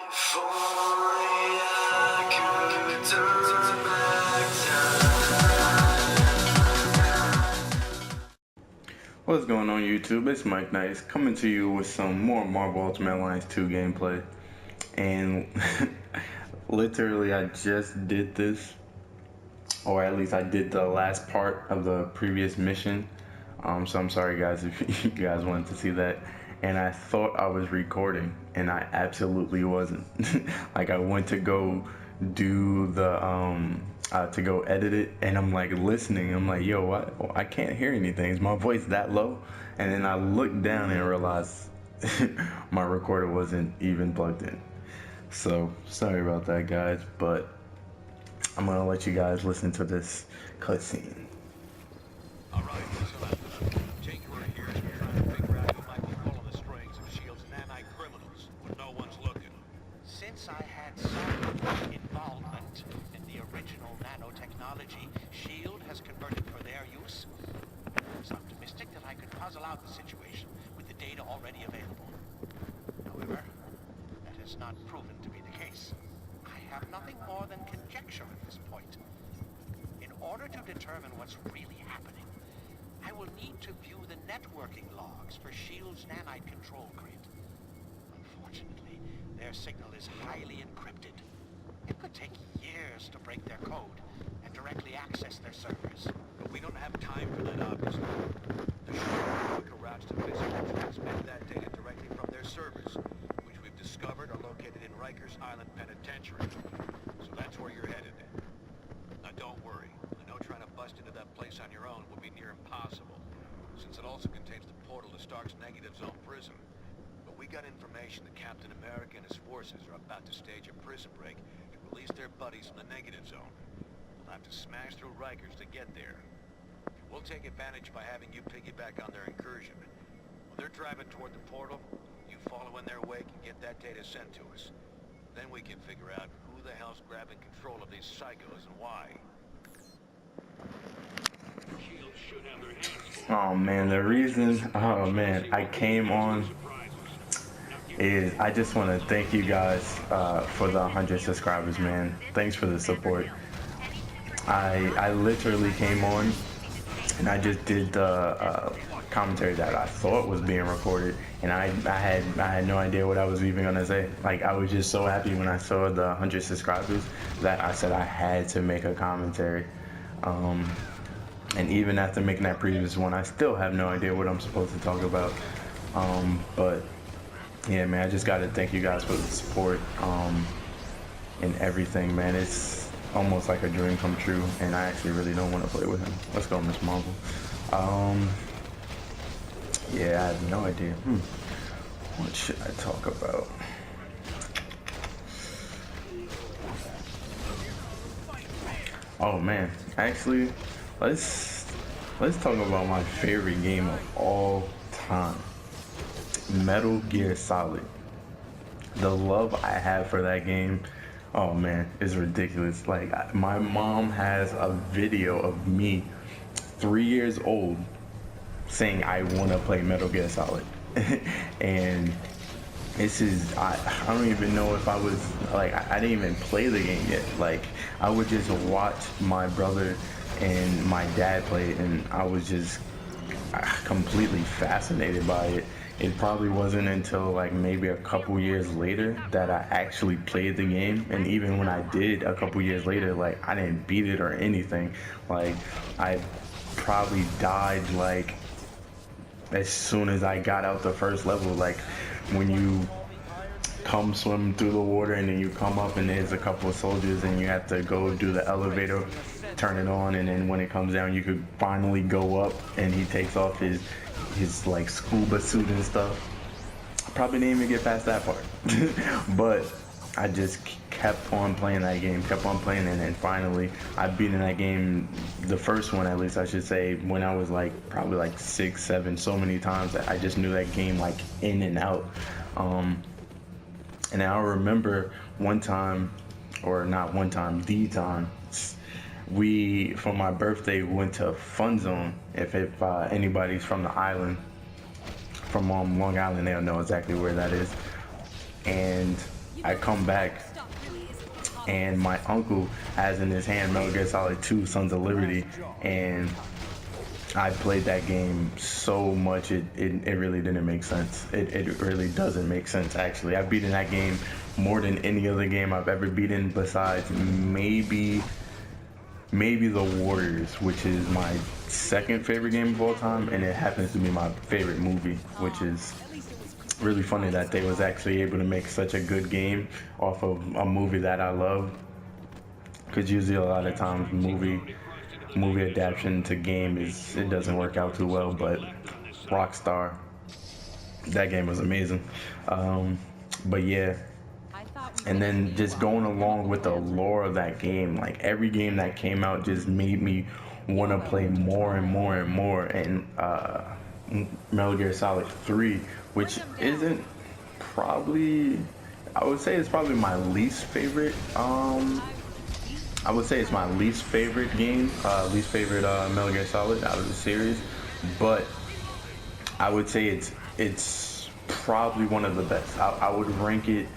If only I could turn back time. What's going on YouTube? It's Mike Nice coming to you with some more Marvel Ultimate Alliance 2 gameplay. And literally I just did this, or at least I did the last part of the previous mission. So I'm sorry guys if you guys wanted to see that. And I thought I was recording and I absolutely wasn't. Like I went to go do the to go edit it, and I'm like listening. I'm like, yo, I can't hear anything. Is my voice that low? And then I looked down and realized my recorder wasn't even plugged in. So sorry about that, guys, but I'm gonna let you guys listen to this cutscene. All right, listen up. Tinkerer here has been trying to figure out who might be pulling the strings of S.H.I.E.L.D.'s nanite criminals when no one's looking. Since I had some involvement in the original nanotechnology S.H.I.E.L.D. has converted for their use, I was optimistic that I could puzzle out the situation with the data already available. However, that has not proven to be the case. I have nothing more than conjecture at this point. In order to determine what's really happening, I will need to view the networking logs for S.H.I.E.L.D.'s nanite control grid. Unfortunately, their signal is highly encrypted. It could take years to break their code and directly access their servers. But we don't have time for that, obviously. There should be quicker routes to physically transmit that data directly from their servers, which we've discovered are located in Rikers Island Penitentiary. So that's where you're headed. Now don't worry. I know trying to bust into that place on your own would be near impossible, since it also contains the portal to Stark's negative zone prison. But we got information that Captain America and his forces are about to stage a prison break to release their buddies from the negative zone. We'll have to smash through Rikers to get there. We'll take advantage by having you piggyback on their incursion. When they're driving toward the portal, you follow in their wake and get that data sent to us. Then we can figure out who the hell's grabbing control of these psychos and why. Oh man, the reason I came on is I just want to thank you guys for the 100 subscribers, man. Thanks for the support. I literally came on and I just did the commentary that I thought was being recorded, and I had no idea what I was even gonna say. Like, I was just so happy when I saw the 100 subscribers that I said I had to make a commentary. And even after making that previous one, I still have no idea what I'm supposed to talk about. But yeah, man, I just gotta thank you guys for the support and everything, man. It's almost like a dream come true, and I actually really don't want to play with him. Let's go, Miss Marvel. Yeah, I have no idea. What should I talk about? Oh man, actually, let's talk about my favorite game of all time, Metal Gear Solid. The love I have for that game, oh man, is ridiculous. Like, my mom has a video of me 3 years old saying I want to play Metal Gear Solid. And this is, I don't even know if I was, like, I didn't even play the game yet. Like, I would just watch my brother and my dad play it, and I was just completely fascinated by it. It probably wasn't until like maybe a couple years later that I actually played the game, and even when I did a couple years later, like, I didn't beat it or anything. Like, I probably died like as soon as I got out the first level. Like, when you come swim through the water and then you come up and there's a couple of soldiers and you have to go do the elevator, turn it on, and then when it comes down you could finally go up, and he takes off his like scuba suit and stuff. Probably didn't even get past that part. But I just kept on playing that game, kept on playing it, and finally I beat in that game, the first one at least I should say, when I was like probably like 6, 7, so many times that I just knew that game like in and out. And I remember one time, or not one time, the time, we, for my birthday, went to Fun Zone. If anybody's from the island, from Long Island, they'll know exactly where that is. And I come back and my uncle has in his hand Metal Gear Solid 2 Sons of Liberty, and I played that game so much it really didn't make sense. It really doesn't make sense, actually. I've beaten that game more than any other game I've ever beaten besides maybe The Warriors, which is my second favorite game of all time, and it happens to be my favorite movie, which is really funny that they was actually able to make such a good game off of a movie that I love. Because usually a lot of times movie adaptation to game it doesn't work out too well. But Rockstar, that game was amazing. But yeah. And then just going along with the lore of that game, like every game that came out just made me want to play more and more and more. And Metal Gear Solid 3, which isn't probably, I would say it's probably my least favorite. I would say it's my least favorite game, least favorite Metal Gear Solid out of the series. But I would say it's probably one of the best. I would rank it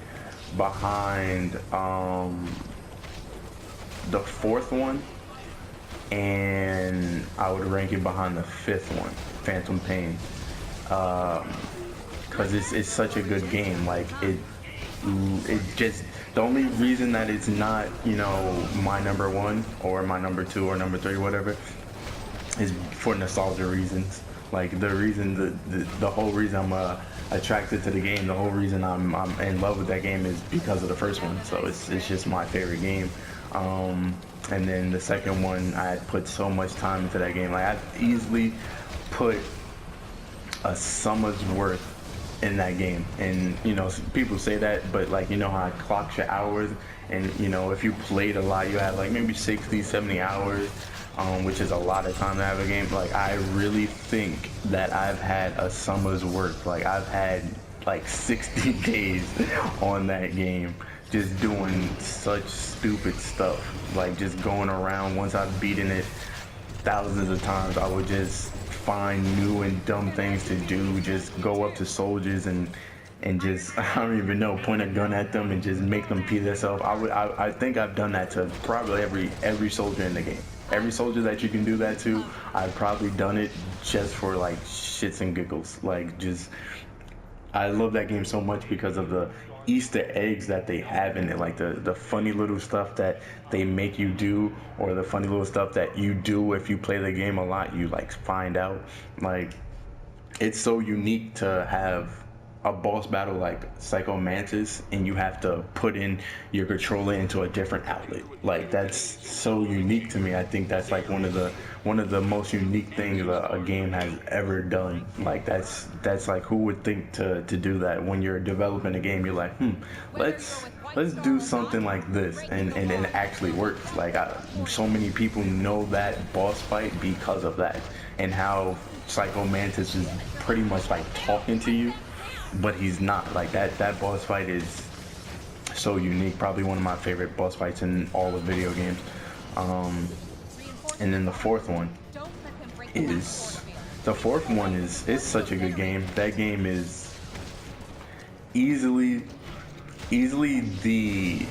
behind the fourth one, and I would rank it behind the fifth one, Phantom Pain, because it's such a good game. Like it just, the only reason that it's not, you know, my number one or my number two or number three, whatever, is for nostalgia reasons. Like the reason, the whole reason I'm attracted to the game, the whole reason I'm in love with that game is because of the first one. So it's just my favorite game. And then the second one, I had put so much time into that game. Like I easily put a summer's worth in that game. And you know, people say that, but like, you know how I clock your hours, and you know, if you played a lot, you had like maybe 60, 70 hours. Which is a lot of time to have a game. Like I really think that I've had a summer's worth. Like I've had like 60 days on that game, just doing such stupid stuff. Like just going around. Once I've beaten it thousands of times, I would just find new and dumb things to do. Just go up to soldiers and just, I don't even know, point a gun at them and just make them pee themselves. I think I've done that to probably every soldier in the game. Every soldier that you can do that to, I've probably done it just for like shits and giggles. Like just, I love that game so much because of the Easter eggs that they have in it, like the funny little stuff that they make you do, or the funny little stuff that you do if you play the game a lot, you like find out. Like it's so unique to have a boss battle like Psycho Mantis, and you have to put in your controller into a different outlet. Like that's so unique to me. I think that's like one of the most unique things a game has ever done. Like that's like, who would think to do that? When you're developing a game, you're like, let's do something like this, and it actually works. Like so many people know that boss fight because of that, and how Psycho Mantis is pretty much like talking to you, but he's not. Like that boss fight is so unique. Probably one of my favorite boss fights in all of video games. And then the fourth one is such a good game. That game is easily the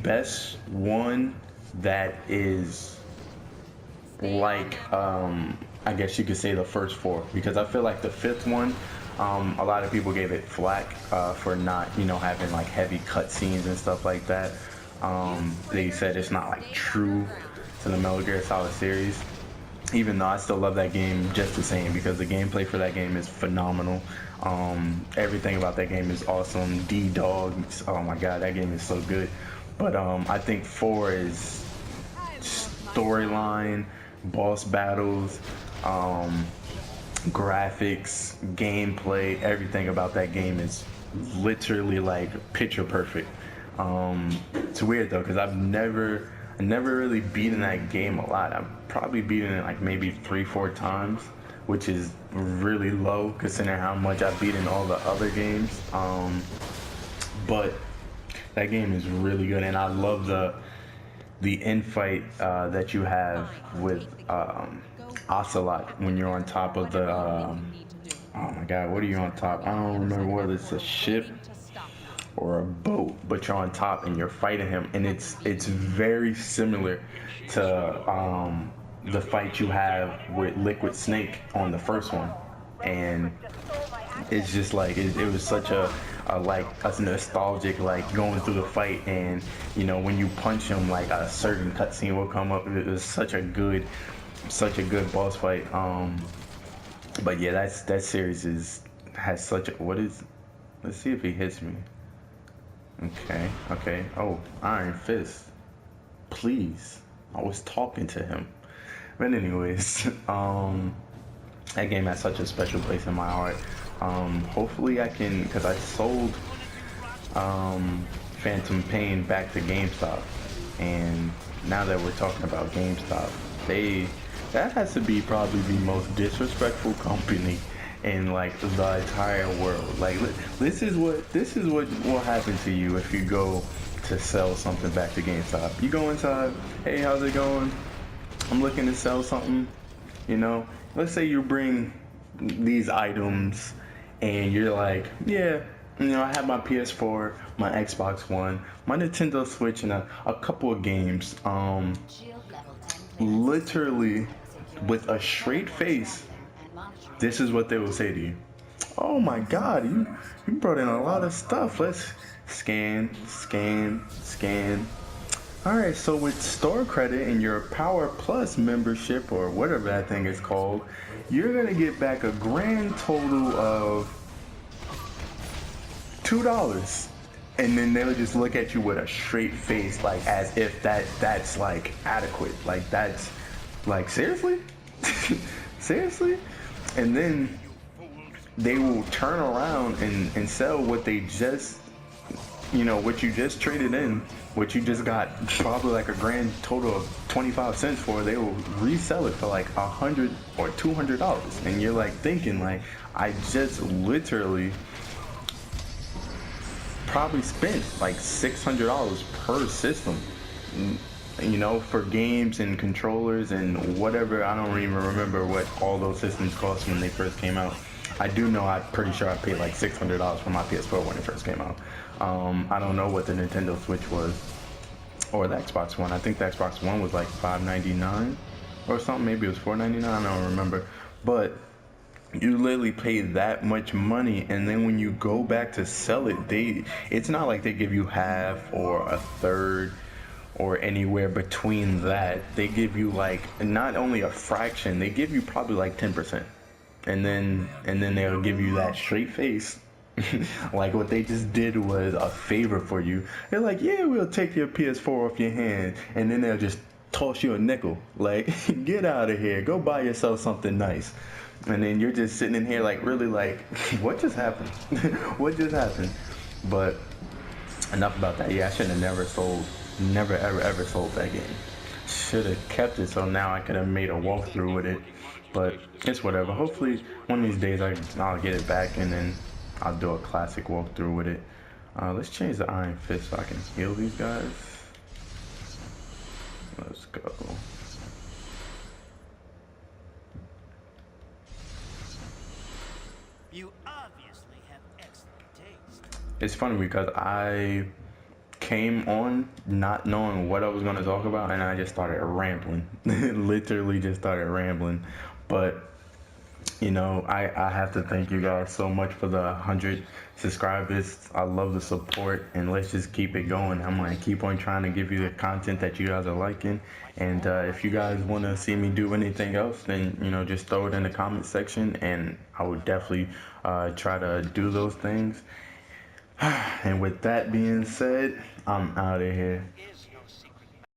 best one that is like, I guess you could say the first four, because I feel like the fifth one, a lot of people gave it flack for not, you know, having like heavy cutscenes and stuff like that. They said it's not like true to the Metal Gear Solid series, even though I still love that game just the same, because the gameplay for that game is phenomenal. Everything about that game is awesome. D-Dog, oh my god, that game is so good. But I think 4 is storyline, boss battles, graphics, gameplay, everything about that game is literally like picture perfect. It's weird though, because I never really beaten that game a lot. I've probably beaten it like maybe 3-4 times, which is really low considering how much I've beaten all the other games. But that game is really good, and I love the infight that you have with Ocelot when you're on top of the oh my god, what are you on top? I don't remember whether it's a ship or a boat, but you're on top and you're fighting him, and it's very similar to the fight you have with Liquid Snake on the first one, and it's just like it was such a like a nostalgic like going through the fight, and you know when you punch him like a certain cutscene will come up. It was such a good boss fight. But yeah, that series has such a what is. Let's see if he hits me. Okay. Oh, Iron Fist. Please, I was talking to him. But anyways, that game has such a special place in my heart. Hopefully I can, because I sold Phantom Pain back to GameStop, and now that we're talking about GameStop, that has to be probably the most disrespectful company in like the entire world. Like this is what will happen to you if you go to sell something back to GameStop. You go inside, hey, how's it going? I'm looking to sell something. You know, let's say you bring these items and you're like, yeah, you know, I have my PS4, my Xbox One, my Nintendo Switch, and a couple of games. Literally, with a straight face, this is what they will say to you. Oh my God, you brought in a lot of stuff. Let's scan. All right, so with store credit and your Power Plus membership or whatever that thing is called, you're gonna get back a grand total of $2. And then they'll just look at you with a straight face, like as if that's like adequate. Like that's like seriously? Seriously? And then they will turn around and sell what they just, you know, what you just traded in, what you just got probably like a grand total of 25 cents for. They will resell it for like $100 or $200. And you're like thinking like, I just literally probably spent like $600 per system, you know, for games and controllers and whatever. I don't even remember what all those systems cost when they first came out. I do know, I'm pretty sure I paid like $600 for my PS4 when it first came out. I don't know what the Nintendo Switch was or the Xbox One. I think the Xbox One was like $599 or something. Maybe it was $499. I don't remember. But you literally pay that much money, and then when you go back to sell it, it's not like they give you half or a third or anywhere between that. They give you like not only a fraction, they give you probably like 10%. And then they'll give you that straight face. Like what they just did was a favor for you. They're like, yeah, we'll take your PS4 off your hand, and then they'll just toss you a nickel. Like, get out of here, go buy yourself something nice. And then you're just sitting in here like, really like, what just happened? What just happened? But enough about that. Yeah, I should have never ever sold that game. Should have kept it, so now I could have made a walkthrough with it. But it's whatever. Hopefully one of these days I'll get it back, and then I'll do a classic walkthrough with it. Let's change the Iron Fist so I can heal these guys. Let's go. You obviously have excellent taste. It's funny because I came on not knowing what I was going to talk about, and I just started rambling. Literally just started rambling. But you know, I have to thank you guys so much for the 100 subscribers. I love the support, and let's just keep it going. I'm going to keep on trying to give you the content that you guys are liking. And if you guys want to see me do anything else, then, you know, just throw it in the comment section, and I would definitely try to do those things. And with that being said, I'm out of here.